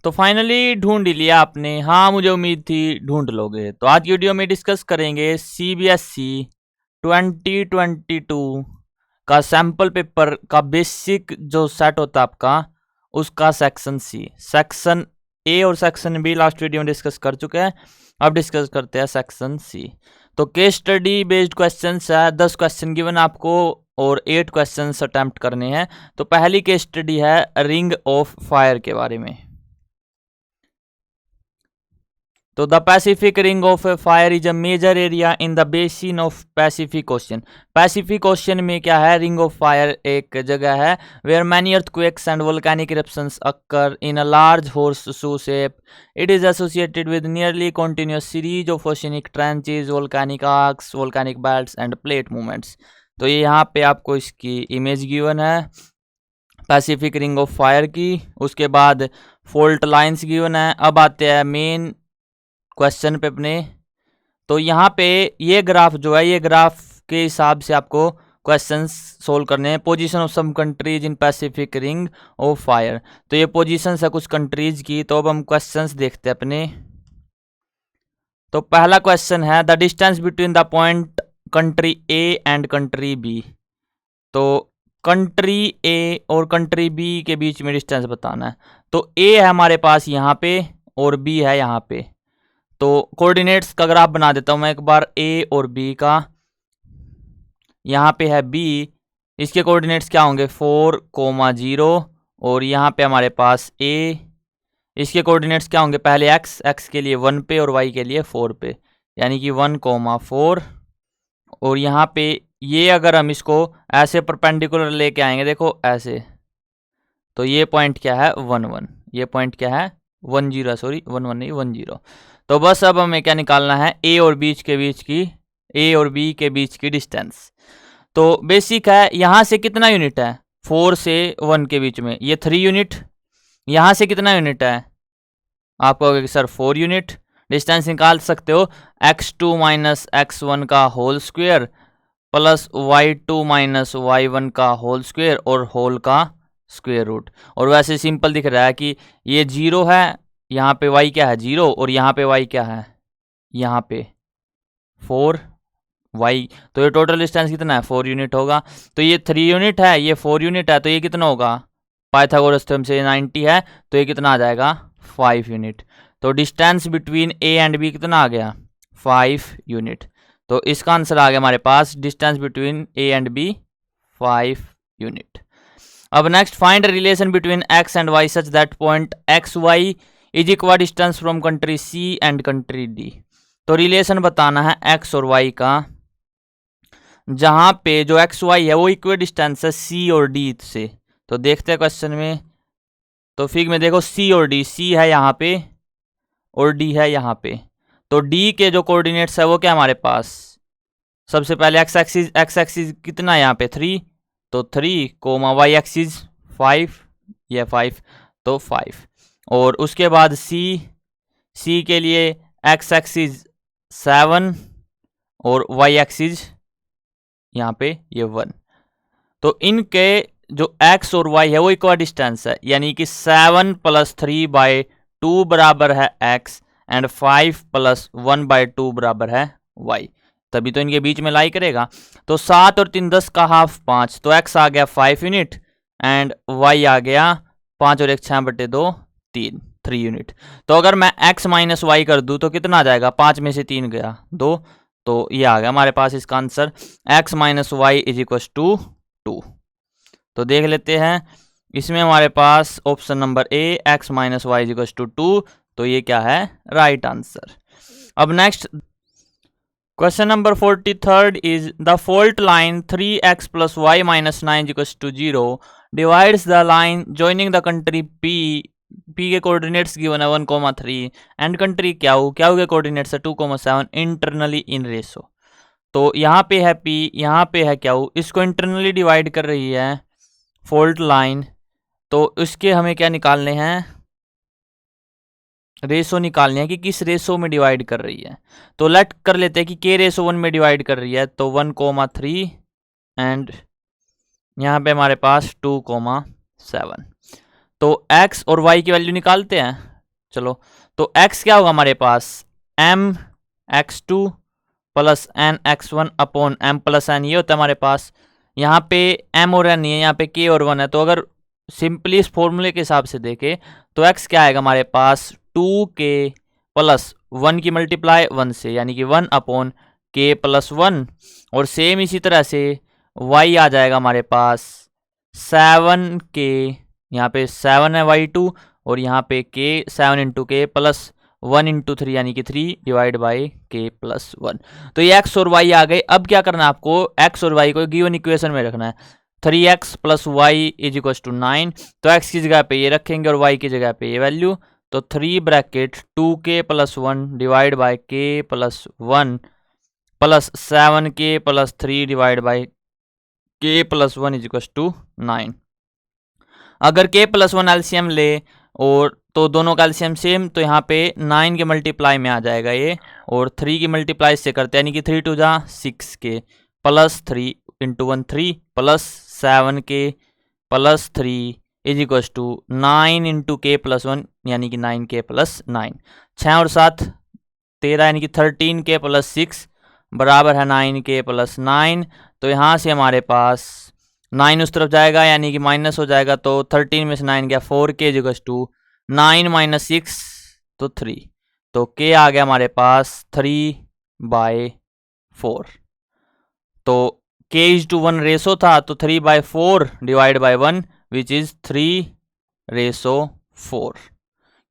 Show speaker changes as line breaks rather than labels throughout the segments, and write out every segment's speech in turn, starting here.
तो फाइनली ढूंढ ही लिया आपने। हाँ, मुझे उम्मीद थी ढूंढ लोगे। तो आज की वीडियो में डिस्कस करेंगे सीबीएसई 2022 का सैम्पल पेपर का बेसिक जो सेट होता है आपका, उसका सेक्शन सी। सेक्शन ए और सेक्शन बी लास्ट वीडियो में डिस्कस कर चुके हैं। अब डिस्कस करते हैं सेक्शन सी। तो केस स्टडी बेस्ड क्वेश्चंस है, 10 क्वेश्चन गिवन आपको और 8 क्वेश्चंस अटेम्प्ट करने हैं। तो पहली केस स्टडी है रिंग ऑफ फायर के बारे में। तो the Pacific ring of fire is a major area in the basin of Pacific Ocean. Pacific Ocean में क्या है, रिंग ऑफ फायर एक जगह है where many earthquakes and volcanic eruptions occur in a large horseshoe shape. It is associated with nearly continuous series of oceanic trenches, volcanic arcs, volcanic belts and plate movements. तो ये यहाँ पे आपको इसकी image given है Pacific ring of fire की। उसके बाद फॉल्ट लाइन्स गिवन है। अब आते हैं मेन क्वेश्चन पे अपने। तो यहाँ पे ये ग्राफ जो है, ये ग्राफ के हिसाब से आपको क्वेश्चंस सोल्व करने हैं। Position of some countries in Pacific ring of fire. तो ये पोजीशंस है कुछ कंट्रीज की। तो अब हम क्वेश्चंस देखते हैं अपने। तो पहला क्वेश्चन है the distance between the point country A and country B. तो कंट्री ए और कंट्री बी के बीच में डिस्टेंस बताना है। तो ए है हमारे पास यहाँ पे और बी है यहाँ पे। तो कोऑर्डिनेट्स का ग्राफ बना देता हूं मैं एक बार ए और बी का। यहाँ पे है बी, इसके कोऑर्डिनेट्स क्या होंगे 4,0 और यहाँ पे हमारे पास ए, इसके कोऑर्डिनेट्स क्या होंगे पहले एक्स के लिए 1 पे और वाई के लिए 4 पे, यानी कि 1,4। और यहाँ पे ये अगर हम इसको ऐसे परपेंडिकुलर लेके आएंगे, देखो ऐसे, तो ये पॉइंट क्या है 1,1, ये पॉइंट क्या है 10, सॉरी 1,1 नहीं 10। तो बस अब हमें क्या निकालना है ए और बी के बीच की डिस्टेंस। तो बेसिक है, यहाँ से कितना यूनिट है 4 से 1 के बीच में, ये 3 यूनिट। यहाँ से कितना यूनिट है, आप कहोगे कि सर 4 यूनिट। डिस्टेंस निकाल सकते हो x2 माइनस x1 का whole square plus y2 minus y1 का होल स्क्वायर और होल का स्क्वायर रूट। और वैसे सिंपल दिख रहा है कि ये 0 है, यहाँ पे y क्या है 0 और यहाँ पे y क्या है, यहाँ पे 4y। तो ये टोटल डिस्टेंस कितना है 4 यूनिट होगा। तो ये 3 यूनिट है, ये 4 यूनिट है, तो ये कितना होगा, पाइथागोरस थ्योरम से 90 है, तो ये कितना आ जाएगा 5 यूनिट। तो distance between A and B कितना आ गया 5 यूनिट। तो इसका आंसर आ गया हमारे पास distance between A and B 5 unit. अब next find relation between X and Y such that point X Y is equal distance from country C and country D. तो रिलेशन बताना है एक्स और वाई का, जहां पे जो एक्स वाई है वो इक्वल डिस्टेंस है सी और डी से। तो देखते हैं क्वेश्चन में। तो फिग में देखो सी और डी, सी है यहाँ पे और डी है यहाँ पे। तो डी के जो कोऑर्डिनेट्स है वो क्या हमारे पास, सबसे पहले एक्स एक्सिस कितना है यहाँ पे 3, तो 3 कोमा वाई एक्सिस 5, ये 5, तो 5। और उसके बाद सी के लिए एक्स एक्सिस 7 और वाई एक्सिस यहाँ पे ये 1। तो इनके जो x और y है वो इक्वल डिस्टेंस है, यानी कि 7 + 3/2 बराबर है x एंड 5 + 1/2 बराबर है y, तभी तो इनके बीच में लाई करेगा। तो 7 और 3 10 का हाफ 5, तो x आ गया 5 यूनिट एंड y आ गया 5 और 1 6/2 3 यूनिट। तो अगर मैं x माइनस वाई कर दूं तो कितना आ जाएगा, 5 में से 3 गया 2, तो ये आ गया हमारे पास इसका answer x minus Y is equal to 2। तो देख लेते हैं इसमें हमारे पास option number A x minus Y is equal to 2, तो ये क्या है राइट आंसर। अब next question number 43 is the fault line 3x + y - 9 equal to 0 divides the line joining the country P के कोऑर्डिनेट्स गिवन है 1,3 and country Q के coordinates है 2,7 internally in ratio. तो यहाँ पे है P, यहाँ पे है क्यू, इसको इंटरनली डिवाइड कर रही है फॉल्ट लाइन। तो उसके हमें क्या निकालने हैं, रेशो निकालने हैं कि किस रेशो में डिवाइड कर रही है। तो लेट कर लेते हैं कि K रेशो 1 में डिवाइड कर रही है, तो 1,3 एंड यहाँ पे हमारे पास 2,7। तो x और y की वैल्यू निकालते हैं। चलो, तो x क्या होगा हमारे पास, m x2 plus n x1 upon m plus n, ये होता है हमारे पास। यहाँ पे m और n नहीं है, यहाँ पे k और 1 है। तो अगर सिंपली इस फॉर्मूले के हिसाब से देखें तो x क्या आएगा हमारे पास, 2k प्लस 1 की मल्टीप्लाई 1 से, यानी कि 1 अपॉन k प्लस 1। और सेम इसी तरह से y आ जाएगा हमारे पास 7k, यहाँ पे 7 है y2, और यहाँ पे k 7 into K plus 1 into 3, यानी कि 3 डिवाइड बाई के प्लस 1। तो ये x और y आ गए। अब क्या करना है आपको, x और y को गिवन इक्वेशन में रखना है। 3x plus Y is equal to 9। तो x की जगह पे ये रखेंगे और y की जगह पे ये वैल्यू। तो 3 bracket 2k plus 1 divide by k plus 1 plus 7k plus 3 divide by k plus 1 is equal to 9। अगर k प्लस 1 एलसीएम ले और तो दोनों का एलसीएम सेम, तो यहाँ पे 9 के मल्टीप्लाई में आ जाएगा ये, और 3 की मल्टीप्लाई से करते हैं, यानी कि 3 टू जा 6k plus 3 into 1 3 plus 7k plus 3 is equal to 9 into K plus 1, यानी कि 9k प्लस 9। 6 और 7 13, यानी कि 13k प्लस 6 बराबर है 9k प्लस 9। तो यहाँ से हमारे पास 9 उस तरफ जाएगा, यानी कि माइनस हो जाएगा। तो 13 में से 9 गया, 4k इक्वल टू 9 माइनस 6 तो 3। तो k आ गया हमारे पास 3/4। तो k इज टू 1 रेशो था, तो 3/4 डिवाइड बाई 1 विच इज 3/4,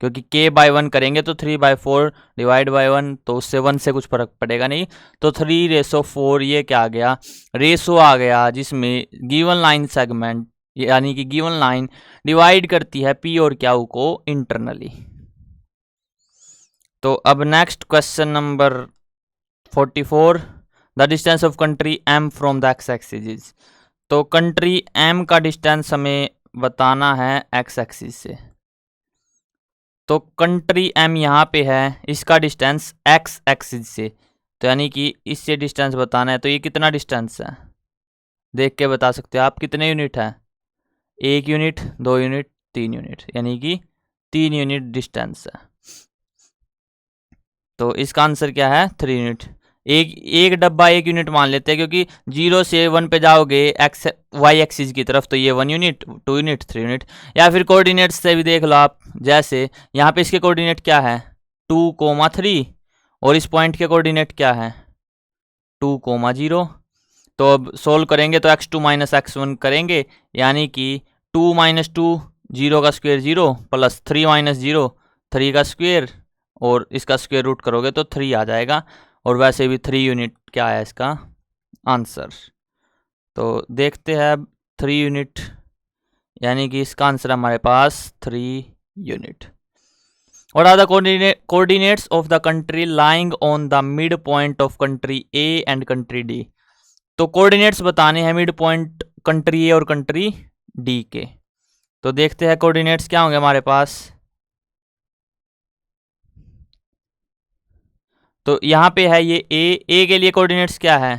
क्योंकि k बाई 1 करेंगे तो 3/4 डिवाइड बाई 1, तो उससे 1 से कुछ फर्क पड़ेगा नहीं। तो 3/4 ये क्या आ गया, रेशो आ गया, जिसमें गिवन लाइन सेगमेंट, यानी कि गिवन लाइन डिवाइड करती है p और q को इंटरनली। तो अब next question number 44, the distance of country m from the x axis is. तो कंट्री m का डिस्टेंस हमें बताना है x एक्सिस से। तो कंट्री m यहाँ पे है, इसका डिस्टेंस x एक्सिस से, तो यानी कि इससे डिस्टेंस बताना है। तो ये कितना डिस्टेंस है देख के बता सकते हो आप, कितने यूनिट है, 1 यूनिट 2 यूनिट 3 यूनिट, यानी कि 3 यूनिट डिस्टेंस है। तो इसका आंसर क्या है, 3 यूनिट। एक डब्बा 1 यूनिट मान लेते हैं, क्योंकि 0 से 1 पे जाओगे एक्स वाई एक्सिस की तरफ, तो ये 1 यूनिट 2 यूनिट 3 यूनिट। या फिर कोऑर्डिनेट्स से भी देख लो आप, जैसे यहाँ पे इसके कोऑर्डिनेट क्या है 2,3, और इस पॉइंट के कोऑर्डिनेट क्या है 2,0। तो अब सोल्व करेंगे तो x2 माइनस x1 करेंगे, यानी कि 2 माइनस 2 0 का स्क्वेयर 0 प्लस 3 माइनस 0 3 का स्क्वेयर, और इसका स्क्वेयर रूट करोगे तो 3 आ जाएगा। और वैसे भी 3 यूनिट क्या है इसका आंसर। तो देखते हैं अब 3 यूनिट, यानी कि इसका आंसर हमारे पास 3 unit. What are the coordinates of the country lying on the midpoint of country A and country D? तो कोऑर्डिनेट्स बताने हैं मिड पॉइंट कंट्री ए और कंट्री डी के। तो देखते हैं कोऑर्डिनेट्स क्या होंगे हमारे पास। तो यहाँ पे है ये ए के लिए कोऑर्डिनेट्स क्या है,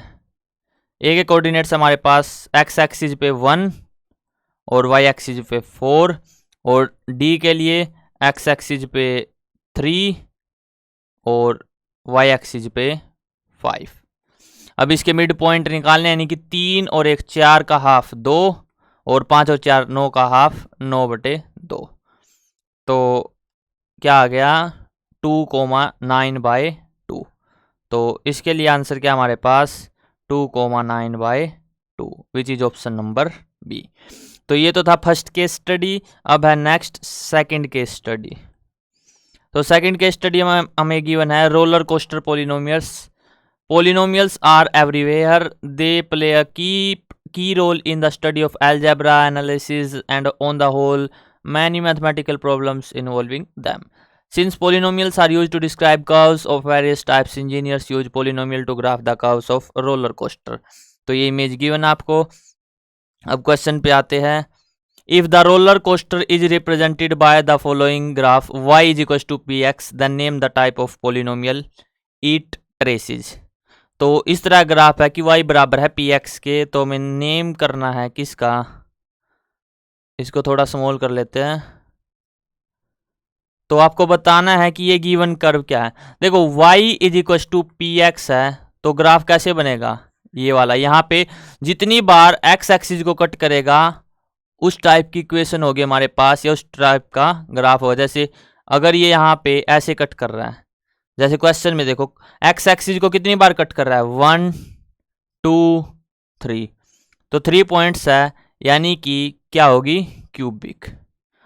ए के कोऑर्डिनेट्स हमारे पास एक्स एक्सिस पे 1 और वाई एक्सिस पे 4, और डी के लिए एक्स एक्सिस पे 3 और वाई एक्सिस पे 5। अब इसके मिड पॉइंट निकालने, यानी कि 3 और 1 4 का हाफ 2, और 5 और 4 9 का हाफ 9/2। तो क्या आ गया 2,9/2। तो इसके लिए आंसर क्या हमारे पास 2,9/2 which is option number B. तो ये तो था फर्स्ट केस स्टडी। अब है नेक्स्ट सेकंड केस स्टडी। तो सेकंड केस स्टडी में हमें गिवन है roller coaster polynomials. Polynomials are everywhere. They play a key role in the study of algebra, analysis, and on the whole, many mathematical problems involving them. Since polynomials are used to describe curves of various types, engineers use polynomial to graph the curves of roller coaster. तो ये image given आपको। अब question पे आते हैं। If the roller coaster is represented by the following graph, y is equals to px, then name the type of polynomial it traces. तो इस तरह ग्राफ है कि y बराबर है px के। तो हमें नेम करना है किसका, इसको थोड़ा स्मॉल कर लेते हैं। तो आपको बताना है कि ये गिवन कर्व क्या है। देखो y is equal to p x है, तो ग्राफ कैसे बनेगा, ये वाला। यहाँ पे जितनी बार x एक्सिस को कट करेगा उस टाइप की इक्वेशन होगी हमारे पास, या उस टाइप का ग्राफ होगा। जैसे अगर ये यहाँ पे ऐसे कट कर रहा है, जैसे क्वेश्चन में देखो x एक्सिस को कितनी बार कट कर रहा है, 1 2 3, तो 3 पॉइंट्स है, यानी कि क्या होगी, क्यूबिक।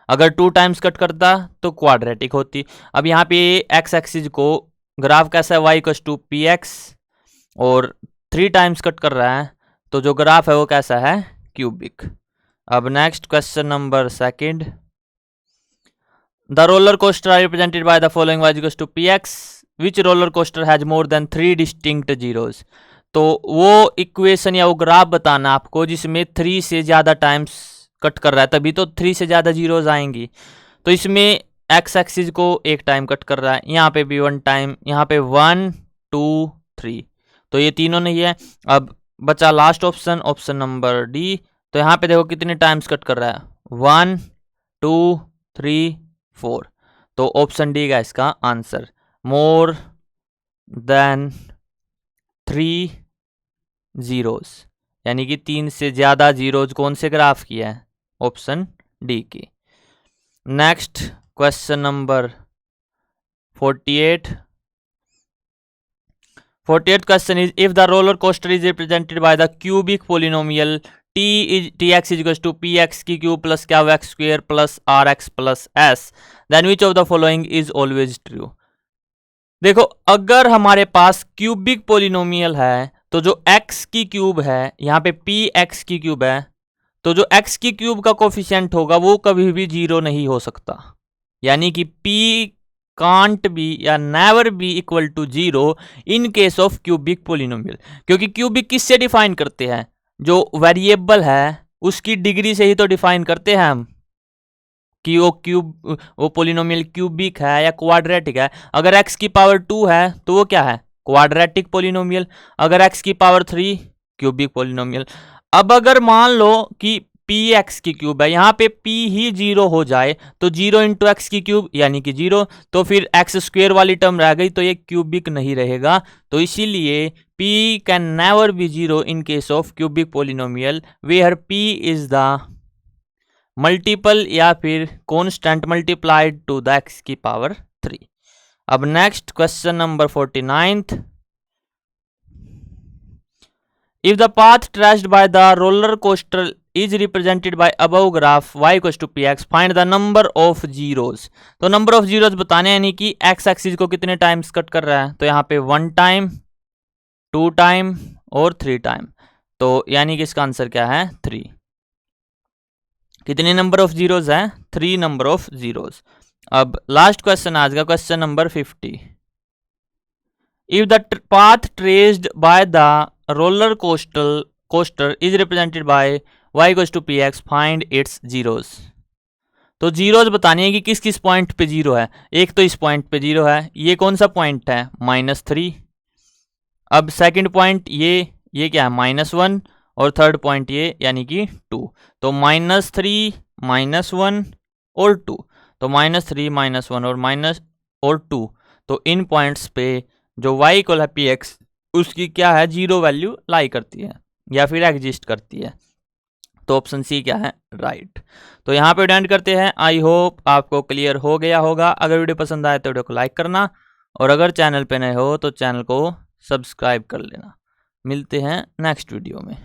अगर 2 टाइम्स कट करता तो क्वाड्रेटिक होती। अब यहाँ पे x एक्सिस को ग्राफ कैसा है, y equal to p x, और 3 टाइम्स कट कर रहा है, तो जो ग्राफ है वो कैसा है, क्यूबिक। अब next question number second, the roller coaster are represented by the following y equal to p x, which roller coaster has more than 3 distinct zeros. तो वो इक्वेशन या वो ग्राफ बताना आपको जिसमें 3 से ज़्यादा टाइम्स कट कर रहा है, तभी तो 3 से ज़्यादा जीरोज आएंगी। तो इसमें x एक्सिस को 1 टाइम कट कर रहा है, यहाँ पे भी 1 टाइम, यहाँ पे 1 2 3, तो ये तीनों नहीं है। अब बचा last option, option number D. तो यहाँ पे देखो कितने टाइम्स कट कर रहा है, 1 2 3 4, तो ऑप्शन डी का इसका आंसर, मोर देन 3 जीरोज, यानी कि 3 से ज़्यादा जीरोज कौन से ग्राफ की है, ऑप्शन डी की। Next question number 48 question is, if the roller coaster is represented by the cubic polynomial t x is equal to p x की क्यूब प्लस क्या x square plus r x plus s, then which of the following is always true. देखो अगर हमारे पास cubic polynomial है तो जो x की cube है, यहाँ पे पी एक्स की क्यूब है, तो जो x की क्यूब का कोफिशिएंट होगा वो कभी भी 0 नहीं हो सकता, यानी कि p कांट बी या never be equal to 0 in case of cubic polynomial. क्योंकि क्यूबिक किससे डिफाइन करते हैं, जो वेरिएबल है उसकी डिग्री से ही तो डिफाइन करते हैं हम कि वो पोलिनोमियल क्यूबिक है या क्वाड्रेटिक है। अगर x की पावर 2 है तो वो क्या है, क्वाड्रेटिक पोलिनोमियल। अगर x की पावर 3, क्यूबिक पोलिनोमियल। अब अगर मान लो कि पी एक्स की क्यूब है, यहाँ पे p ही 0 हो जाए तो 0 इंटू एक्स की क्यूब यानी कि 0, तो फिर एक्स स्क्वेयर वाली टर्म रह गई, तो ये क्यूबिक नहीं रहेगा। तो इसीलिए p can never be 0 in case of cubic polynomial where p is the multiple या फिर constant multiplied to the x की पावर 3। अब next question number 49, if the path traced by the roller coaster is represented by above graph y equal to p x, find the number of zeros. तो number of zeros बताने, यानी कि x axis को कितने times cut कर रहा है, तो यहाँ पे 1 टाइम 2 टाइम और 3 टाइम, तो यानी कि इसका आंसर क्या है, 3। कितने नंबर ऑफ जीरोज हैं, 3 नंबर ऑफ जीरोज। अब लास्ट क्वेश्चन आज का, question number 50, if the path traced by the roller coaster is represented by y equal to p x, find its zeros. तो जीरोज बतानी है कि किस किस पॉइंट पे 0 है। एक तो इस पॉइंट पे 0 है, ये कौन सा पॉइंट है, -3। अब सेकंड पॉइंट ये क्या है, -1, और थर्ड पॉइंट ये यानी कि 2, तो -3 -1 और 2, तो -3 -1 और 2, तो इन पॉइंट्स पे जो y इक्वल है पी एक्स उसकी क्या है, 0 वैल्यू लाई करती है या फिर एग्जिस्ट करती है। तो ऑप्शन सी क्या है, राइट। तो यहाँ पे एंड करते हैं। आई होप आपको क्लियर हो गया होगा। अगर वीडियो पसंद आए तो वीडियो को लाइक करना, और अगर चैनल पे नए हो तो चैनल को सब्सक्राइब कर लेना। मिलते हैं नेक्स्ट वीडियो में।